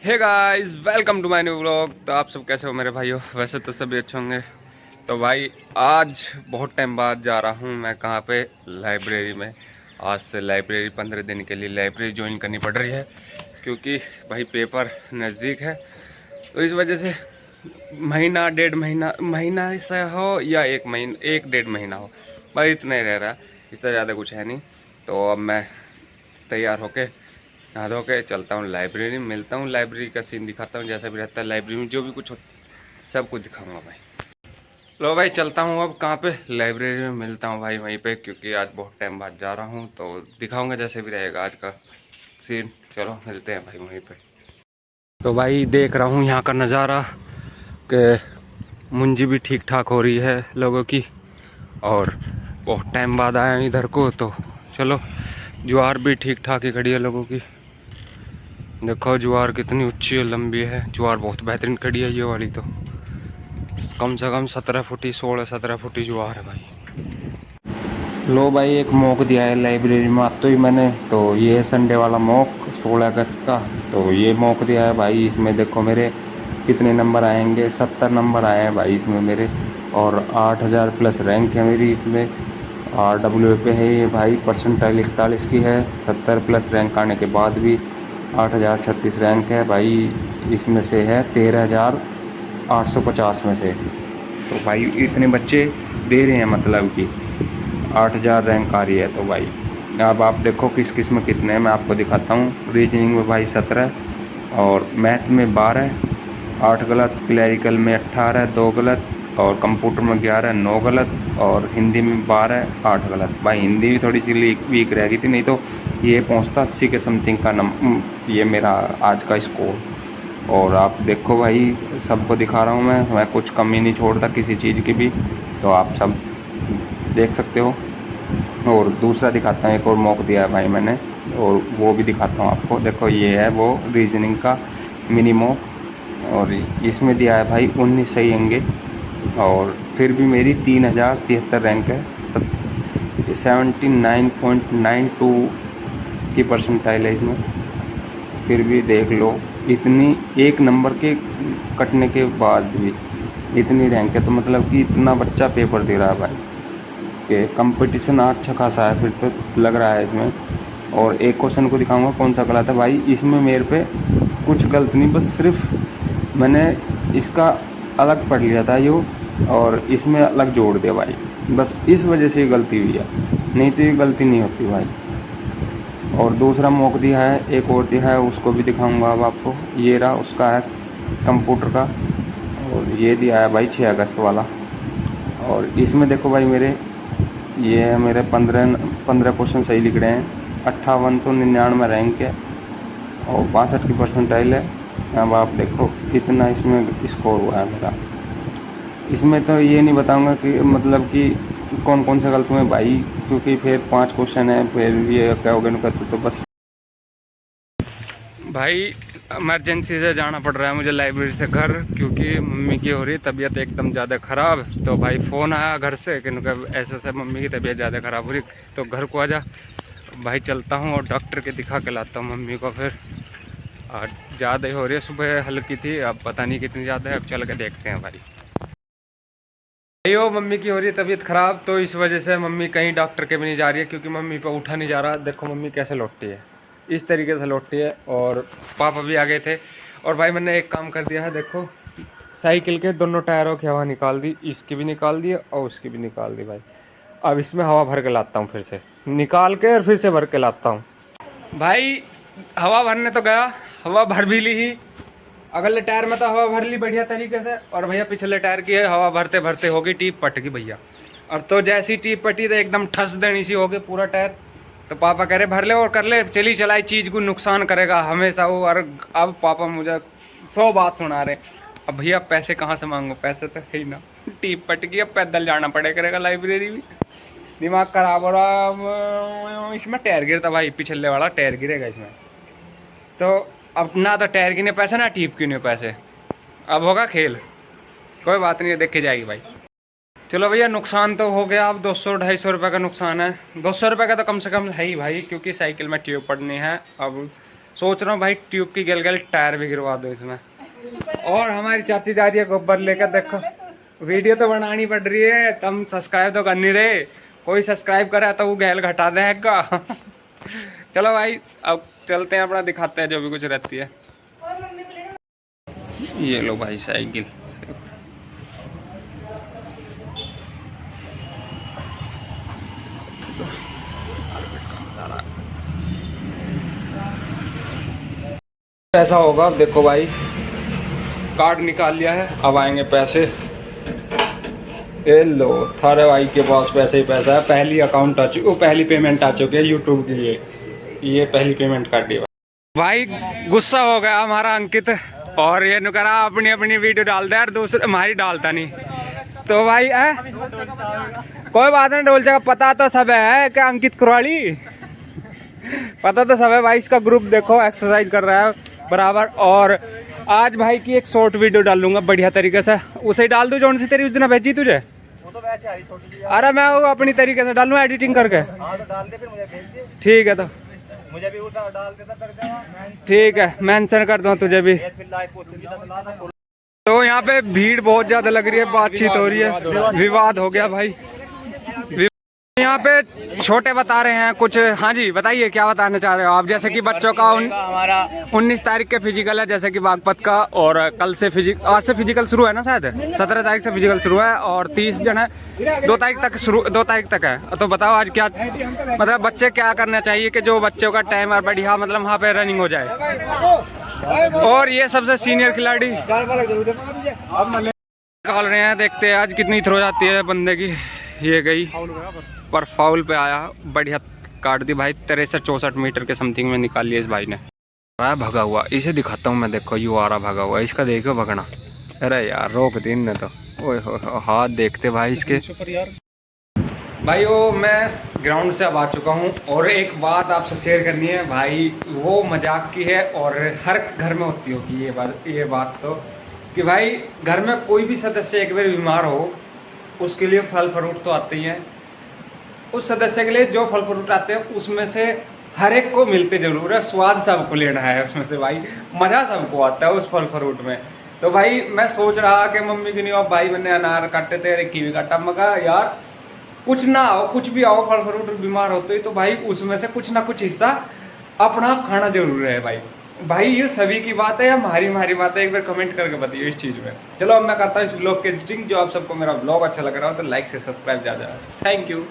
Hey guys, welcome to my new vlog. तो आप सब कैसे हो मेरे भाइयों? वैसे तो सभी अच्छे होंगे। तो भाई आज बहुत टाइम बाद जा रहा हूँ मैं कहाँ पे, लाइब्रेरी में। आज से लाइब्रेरी 15 दिन के लिए लाइब्रेरी ज्वाइन करनी पड़ रही है, क्योंकि भाई पेपर नज़दीक है। तो इस वजह से महीना डेढ़ महीना महीना ऐसा हो या एक महीना, एक डेढ़ महीना हो, भाई इतना ही रह रहा है। इससे ज़्यादा कुछ है नहीं। तो अब मैं तैयार होके नहा धो के चलता हूँ लाइब्रेरी में, मिलता हूँ, लाइब्रेरी का सीन दिखाता हूँ, जैसा भी रहता है लाइब्रेरी में, जो भी कुछ हो सब कुछ दिखाऊंगा भाई। लो भाई चलता हूँ अब कहाँ पे, लाइब्रेरी में मिलता हूँ भाई वहीं पे, क्योंकि आज बहुत टाइम बाद जा रहा हूँ तो दिखाऊंगा जैसे भी रहेगा आज का सीन। चलो मिलते हैं भाई वहीं पे। तो भाई देख रहा हूँ यहाँ का नज़ारा कि मुंजी भी ठीक ठाक हो रही है लोगों की, और बहुत टाइम बाद आया इधर को, तो चलो ज्वार भी ठीक ठाक ही खड़ी है लोगों की। देखो ज्वार कितनी ऊंची और लंबी है, ज्वार बहुत बेहतरीन खड़ी है ये वाली। तो कम से कम 17 फुटी 16-17 फुटी ज्वार है भाई। लो भाई एक मॉक दिया है लाइब्रेरी में, अब तो ही मैंने, तो ये है संडे वाला मॉक 16 अगस्त का। तो ये मॉक दिया है भाई, इसमें देखो मेरे कितने नंबर आएंगे। 70 नंबर आए हैं भाई इसमें मेरे, और 8000 प्लस रैंक है मेरी इसमें। RWA पे है ये भाई, परसेंटाइल 41 की है। 70 प्लस रैंक आने के बाद भी 8036 रैंक है भाई। इसमें से है 13850 में से। तो भाई इतने बच्चे दे रहे हैं, मतलब कि 8000 रैंक आ रही है। तो भाई अब आप देखो किस किस में कितने हैं, मैं आपको दिखाता हूँ। रीजनिंग में भाई 17, और मैथ में 12, 8 गलत, क्लैरिकल में 18, 2 गलत, और कंप्यूटर में 11, 9 गलत, और हिंदी में 12, 8 गलत। भाई हिंदी भी थोड़ी सी वीक रह गई थी, नहीं तो ये पहुंचता 80 के समथिंग का ये मेरा आज का स्कोर। और आप देखो भाई, सबको दिखा रहा हूँ मैं कुछ कमी नहीं छोड़ता किसी चीज़ की भी, तो आप सब देख सकते हो। और दूसरा दिखाता हूँ, एक और मॉक दिया है भाई मैंने, और वो भी दिखाता हूँ आपको। देखो ये है वो रीजनिंग का मिनी मॉक, और इसमें दिया है भाई 19 सही होंगे, और फिर भी मेरी 3073 रैंक है। 79.92 की परसेंटाइल है इसमें। फिर भी देख लो, इतनी एक नंबर के कटने के बाद भी इतनी रैंक है, तो मतलब कि इतना बच्चा पेपर दे रहा है भाई, कि कंपटीशन अच्छा खासा है फिर तो लग रहा है इसमें। और एक क्वेश्चन को दिखाऊंगा कौन सा गलत है भाई। इसमें मेरे पे कुछ गलत नहीं, बस सिर्फ मैंने इसका अलग पढ़ लिया था यो, और इसमें अलग जोड़ दिया भाई, बस इस वजह से गलती हुई है, नहीं तो ये गलती नहीं होती भाई। और दूसरा मॉक दिया है, एक और दिया है, उसको भी दिखाऊंगा अब आपको। ये रहा उसका है कंप्यूटर का, और ये दिया है भाई 6 अगस्त वाला। और इसमें देखो भाई मेरे, ये है मेरे 15 क्वेश्चन सही लिख रहे हैं। 5899 रैंक है, और 62 की परसेंटाइल है। अब आप देखो कितना इसमें स्कोर हुआ है मेरा। इसमें तो ये नहीं बताऊंगा कि मतलब कि कौन कौन से गलत हुए भाई, क्योंकि फिर 5 क्वेश्चन है, फिर ये क्या हो गया तो बस भाई इमरजेंसी से जाना पड़ रहा है मुझे लाइब्रेरी से घर, क्योंकि मम्मी की हो रही तबीयत एकदम ज़्यादा ख़राब। तो भाई फ़ोन आया घर से कि उनका ऐसे ऐसे मम्मी की तबीयत ज़्यादा ख़राब हो रही, तो घर को आ जा। भाई चलता हूँ और डॉक्टर के दिखा के लाता हूँ मम्मी को। फिर और ज़्यादा ही हो रही है, सुबह हल्की थी, अब पता नहीं कितनी ज़्यादा है, अब चल के देखते हैं भाई। भाइयों मम्मी की हो रही है तबीयत ख़राब, तो इस वजह से मम्मी कहीं डॉक्टर के भी नहीं जा रही है, क्योंकि मम्मी पे उठा नहीं जा रहा। देखो मम्मी कैसे लौटती है, इस तरीके से लौटती है। और पापा भी आ गए थे, और भाई मैंने एक काम कर दिया है, देखो साइकिल के दोनों टायरों की हवा निकाल दी, इसकी भी निकाल दी और उसकी भी निकाल दी भाई। अब इसमें हवा भर के लाता हूँ, फिर से निकाल के और फिर से भर के लाता हूँ भाई। हवा भरने तो गया, हवा भर भी ली ही, अगले टायर में तो हवा भर ली बढ़िया तरीके से, और भैया पिछले टायर की है हवा भरते भरते होगी टीप पट गई भैया। और तो जैसी टीप पटी तो एकदम ठस देनी सी हो गई पूरा टायर। तो पापा कह रहे भर ले और कर ले, चली चलाई चीज़ को नुकसान करेगा हमेशा वो। और अब पापा मुझे 100 बात सुना रहे। अब भैया पैसे कहाँ से मांगो, पैसे तो है ही ना। टीप पट गई, अब पैदल जाना पड़े करेगा लाइब्रेरी भी। दिमाग खराब हो रहा। इसमें टायर गिरता भाई, पिछले वाला टायर गिरेगा इसमें। तो अब ना तो टायर की नहीं पैसे, ना टीप की नहीं पैसे, अब होगा खेल। कोई बात नहीं है, देखे जाएगी भाई। चलो भैया नुकसान तो हो गया, अब 200-250 रुपये का नुकसान है। 200 रुपये का तो कम से कम है ही भाई, क्योंकि साइकिल में ट्यूब पड़नी है। अब सोच रहा हूँ भाई ट्यूब की गल टायर भी गिरवा दो इसमें। और हमारी चाची जा रही है गोबर लेकर, देखो वीडियो तो बनानी पड़ रही है, तुम सब्सक्राइब तो कर नहीं रहे। कोई सब्सक्राइब करे तो वो गैल घटा देगा। चलो भाई अब चलते हैं, अपना दिखाते हैं जो भी कुछ रहती है। ये लो भाई साइकिल। पैसा होगा, अब देखो भाई कार्ड निकाल लिया है, अब आएंगे पैसे। ये लो, थारे भाई के पास पैसे ही पैसा है। पहली अकाउंट आ चुकी, पहली पेमेंट आ चुकी है यूट्यूब की। ये पहली पेमेंट कर दी भाई। गुस्सा हो गया हमारा अंकित, और ये नुकरा अपनी अपनी वीडियो डाल दे यार, दूसरे हमारी डालता नहीं। तो भाई कोई बात नहीं, डोल जाएगा। पता तो सब है कि अंकित कुरवाड़ी, पता तो सब है भाई। इसका ग्रुप देखो एक्सरसाइज कर रहा है बराबर। और आज भाई की एक शॉर्ट वीडियो डाल लूंगा बढ़िया तरीके से, उसे ही डाल दूं जो सी तेरी उस दिन भेजी तुझे। वो तो वैसे आई छोटी। अरे मैं वो अपनी तरीके से डालूं एडिटिंग करके। हाँ तो डाल दे, फिर मुझे भेज दे। ठीक है, तो मुझे भी डाल देता कर। ठीक है, मेंशन कर दूं तुझे भी। तो यहाँ पे भीड़ बहुत ज्यादा लग रही है, बातचीत हो रही है, विवाद हो गया भाई। यहाँ पे छोटे बता रहे हैं कुछ। हाँ जी बताइए, क्या बताना चाह रहे हो आप? जैसे कि बच्चों का हमारा 19 तारीख के फिजिकल है, जैसे कि बागपत का, और कल से आज से फिजिकल शुरू है ना, शायद 17 तारीख से फिजिकल शुरू है, और 30 जन है, 2 तारीख तक है। तो बताओ आज क्या मतलब बच्चे क्या करना चाहिए कि जो बच्चों का टाइम और बढ़िया मतलब वहाँ पे रनिंग हो जाए। और ये सबसे सीनियर खिलाड़ी निकाल रहे हैं, देखते हैं आज कितनी थ्रो जाती है बंदे की। ये गई पर फाउल पे आया, बढ़िया काट दी भाई। 63-64 मीटर के समथिंग में निकाल लिया इस भाई ने। भगा हुआ, इसे दिखाता हूँ मैं, देखो यू आ रहा भगा हुआ, इसका देखो भगना। अरे यार रोक दी ने तो, ओए हाथ देखते भाई इसके। भाई वो मैं ग्राउंड से अब आ चुका हूँ, और एक बात आपसे शेयर करनी है भाई, वो मजाक की है और हर घर में होती होगी ये बात तो, कि भाई घर में कोई भी सदस्य एक बार बीमार हो, उसके लिए फल फ्रूट तो आते ही हैं। उस सदस्य के लिए जो फल फ्रूट आते हैं उसमें से हर एक को मिलते जरूर है, स्वाद सबको लेना है उसमें से भाई, मज़ा सबको आता है उस फल फ्रूट में। तो भाई मैं सोच रहा कि मम्मी की नहीं हो भाई, मैंने अनार काटे थे, अरे कीवी काटा, मगर यार कुछ ना हो, कुछ भी आओ, फल फ्रूट बीमार होते ही तो भाई उसमें से कुछ ना कुछ हिस्सा अपना खाना जरूर है भाई। भाई ये सभी की बात है या हमारी बात है, एक बार कमेंट करके बताइए इस चीज़ में। चलो अब मैं करता हूँ इस ब्लॉग की एडिटिंग। जो आप सबको मेरा ब्लॉग अच्छा लग रहा हो तो लाइक से सब्सक्राइब ज़्यादा। Thank you.